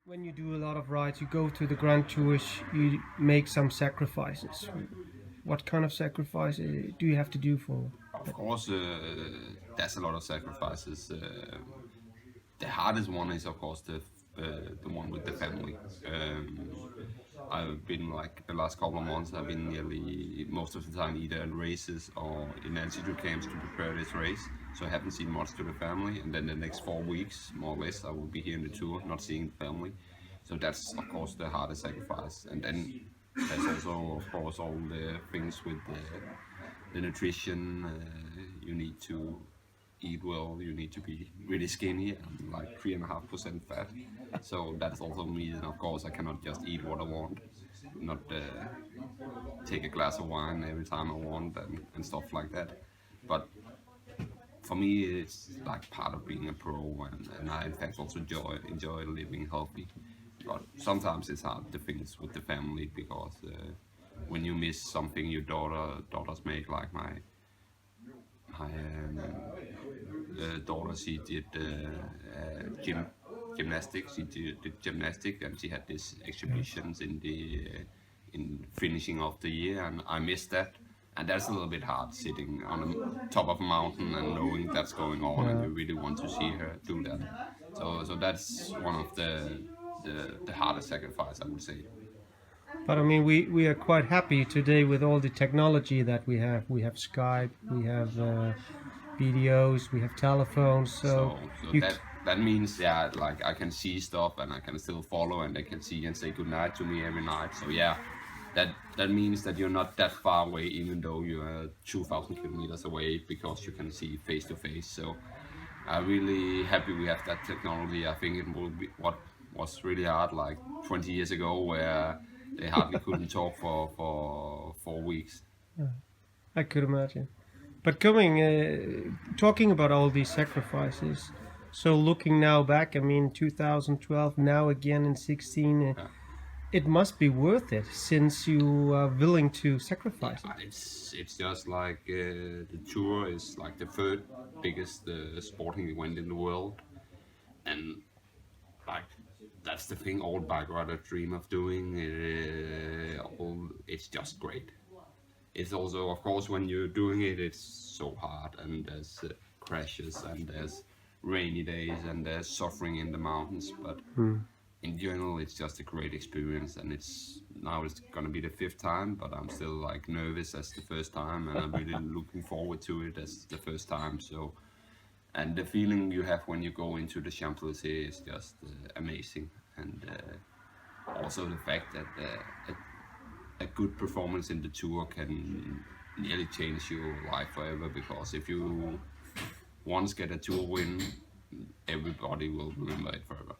When you do a lot of rides, you go to the Grand Tours, you make some sacrifices. What kind of sacrifice do you have to do for? Of course, there's a lot of sacrifices. The hardest one is, of course, the one with the family. I've been like the last couple of months. I've been nearly most of the time either in races or in altitude camps to prepare this race. So I haven't seen much to the family. And then the next 4 weeks, more or less, I will be here in the tour, not seeing the family. So that's of course the hardest sacrifice. And then there's also, of course, all the things with the nutrition. You need to eat well, you need to be really skinny and like 3.5% fat. So that's also me, and of course I cannot just eat what I want, not take a glass of wine every time I want and stuff like that. But for me it's like part of being a pro, and I in fact also enjoy living healthy. But sometimes it's hard to things with the family because when you miss something your daughters make, like my daughter, she did gymnastics. She did gymnastics, and she had these exhibitions in finishing of the year, and I missed that. And that's a little bit hard, sitting on the top of a mountain and knowing that's going on, and you really want to see her do that. So that's one of the hardest sacrifice, I would say. But I mean, we are quite happy today with all the technology that we have. We have Skype, we have videos, we have telephones. So that means, yeah, like I can see stuff and I can still follow, and they can see and say goodnight to me every night. So yeah, that means that you're not that far away, even though you're 2,000 kilometers away, because you can see face to face. So I'm really happy we have that technology. I think it will be what was really hard like 20 years ago, where they hardly couldn't talk for 4 weeks. I could imagine. But talking about all these sacrifices, so looking now back, I mean, 2012, now again in 16, it must be worth it since you are willing to sacrifice it. It's just like the tour is like the third biggest sporting event in the world, and like that's the thing all bike riders dream of doing. It's just great. It's also, of course, when you're doing it, it's so hard, and there's crashes, and there's rainy days, and there's suffering in the mountains. But in general, it's just a great experience, and it's gonna be the 5th time, but I'm still like nervous as the first time, and I'm really looking forward to it as the first time. So, and the feeling you have when you go into the Champs-Élysées is just amazing, and also the fact that a good performance in the tour can nearly change your life forever, because if you once get a tour win, everybody will remember it forever.